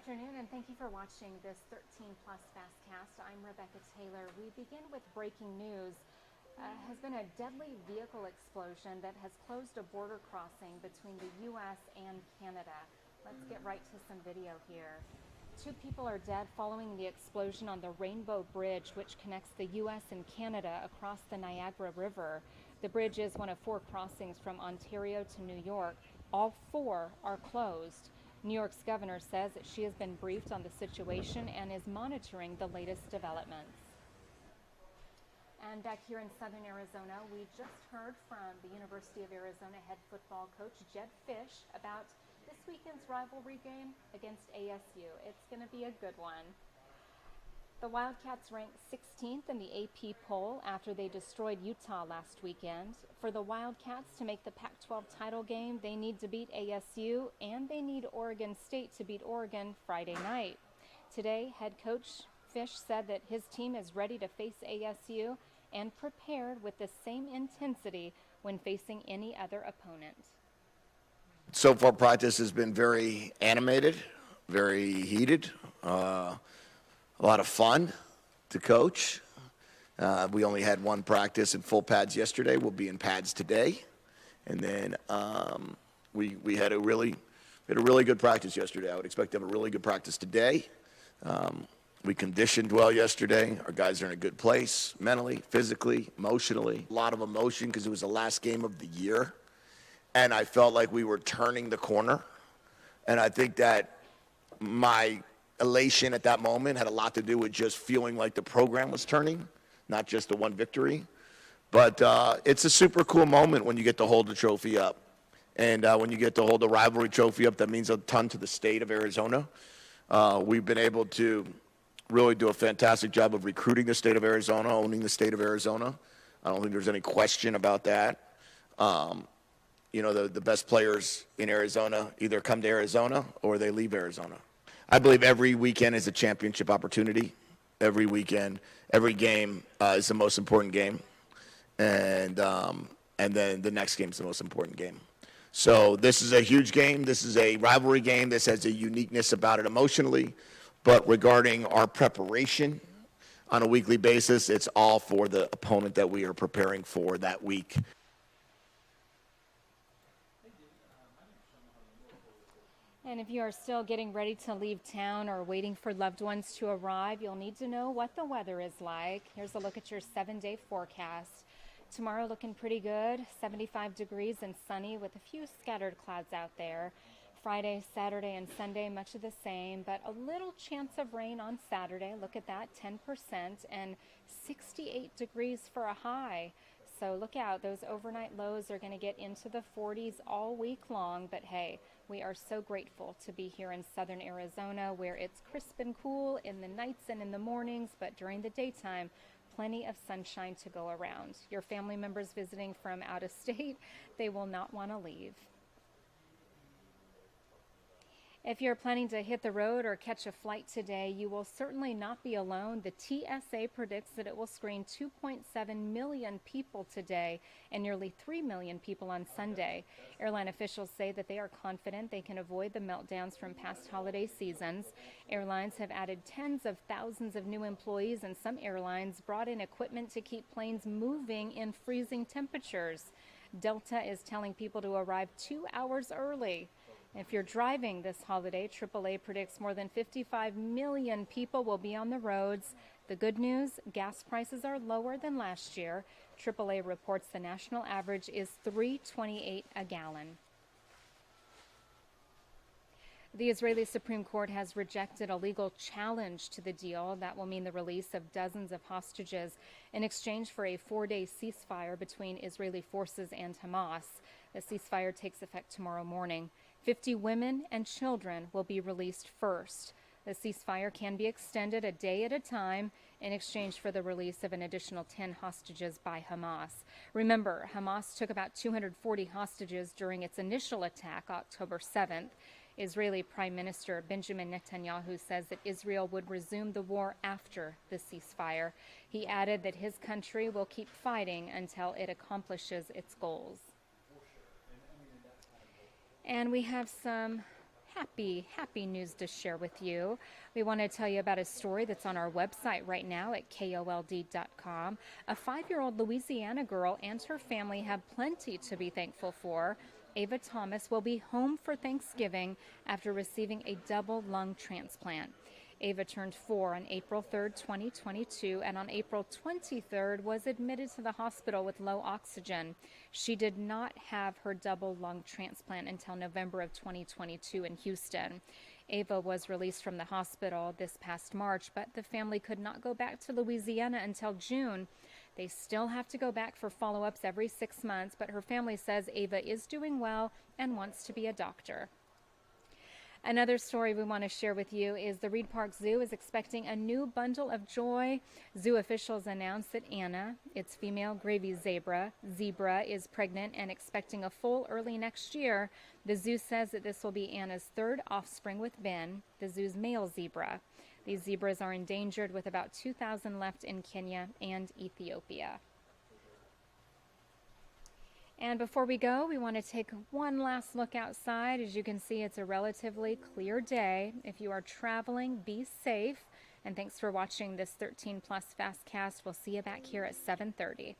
afternoon, and thank you for watching this 13 Plus FastCast. I'm Rebecca Taylor. We begin with breaking news. Has been a deadly vehicle explosion that has closed a border crossing between the U.S. and Canada. Let's get right to some video here. 2 people are dead following the explosion on the Rainbow Bridge, which connects the U.S. and Canada across the Niagara River. The bridge is one of 4 crossings from Ontario to New York. All 4 are closed. New York's governor says that she has been briefed on the situation and is monitoring the latest developments. And back here in southern Arizona, we just heard from the University of Arizona head football coach Jedd Fisch about this weekend's rivalry game against ASU. It's going to be a good one. The Wildcats ranked 16th in the AP poll after they destroyed Utah last weekend. For the Wildcats to make the Pac-12 title game, they need to beat ASU, and they need Oregon State to beat Oregon Friday night. Today, head coach Fisch said that his team is ready to face ASU and prepared with the same intensity when facing any other opponent. So far, practice has been very animated, very heated. A lot of fun to coach. We only had 1 practice in full pads yesterday. We'll be in pads today. And then we had a really good practice yesterday. I would expect to have a really good practice today. We conditioned well yesterday. Our guys are in a good place, mentally, physically, emotionally. A lot of emotion because it was the last game of the year. And I felt like we were turning the corner. And I think that my elation at that moment had a lot to do with just feeling like the program was turning, not just the 1 victory. But it's a super cool moment when you get to hold the trophy up. And when you get to hold the rivalry trophy up, that means a ton to the state of Arizona. We've been able to really do a fantastic job of recruiting the state of Arizona, owning the state of Arizona. I don't think there's any question about that. The best players in Arizona either come to Arizona or they leave Arizona. I believe every weekend is a championship opportunity. Every weekend, every game is the most important game, and then the next game is the most important game. So this is a huge game. This is a rivalry game. This has a uniqueness about it emotionally, but regarding our preparation on a weekly basis, it's all for the opponent that we are preparing for that week. And if you are still getting ready to leave town or waiting for loved ones to arrive, you'll need to know what the weather is like. Here's a look at your 7-day forecast. Tomorrow looking pretty good, 75 degrees and sunny with a few scattered clouds out there. Friday, Saturday, and Sunday, much of the same, but a little chance of rain on Saturday. Look at that, 10%, and 68 degrees for a high. So look out, those overnight lows are going to get into the 40s all week long, but hey, we are so grateful to be here in southern Arizona where it's crisp and cool in the nights and in the mornings, but during the daytime, plenty of sunshine to go around. Your family members visiting from out of state, they will not want to leave. If you're planning to hit the road or catch a flight today, you will certainly not be alone. The TSA predicts that it will screen 2.7 million people today and nearly 3 million people on Sunday. Airline officials say that they are confident they can avoid the meltdowns from past holiday seasons. Airlines have added tens of thousands of new employees, and some airlines brought in equipment to keep planes moving in freezing temperatures. Delta is telling people to arrive 2 hours early. If you're driving this holiday, AAA predicts more than 55 million people will be on the roads. The good news, gas prices are lower than last year. AAA reports the national average is $3.28 a gallon. The Israeli Supreme Court has rejected a legal challenge to the deal that will mean the release of dozens of hostages in exchange for a 4-day ceasefire between Israeli forces and Hamas. The ceasefire takes effect tomorrow morning. 50 women and children will be released first. The ceasefire can be extended a day at a time in exchange for the release of an additional 10 hostages by Hamas. Remember, Hamas took about 240 hostages during its initial attack October 7th. Israeli Prime Minister Benjamin Netanyahu says that Israel would resume the war after the ceasefire. He added that his country will keep fighting until it accomplishes its goals. And we have some happy news to share with you. We want to tell you about a story that's on our website right now at KOLD.com. A 5-year-old Louisiana girl and her family have plenty to be thankful for. Ava Thomas will be home for Thanksgiving after receiving a double lung transplant. Ava turned 4 on April 3rd, 2022, and on April 23rd was admitted to the hospital with low oxygen. She did not have her double lung transplant until November of 2022 in Houston. Ava was released from the hospital this past March, but the family could not go back to Louisiana until June. They still have to go back for follow-ups every 6 months, but her family says Ava is doing well and wants to be a doctor. Another story we want to share with you is the Reed Park Zoo is expecting a new bundle of joy. Zoo officials announced that Anna, its female gravy zebra, is pregnant and expecting a foal early next year. The zoo says that this will be Anna's third offspring with Ben, the zoo's male zebra. These zebras are endangered with about 2,000 left in Kenya and Ethiopia. And before we go, we want to take one last look outside. As you can see, it's a relatively clear day. If you are traveling, be safe. And thanks for watching this 13 Plus FastCast. We'll see you back here at 7:30.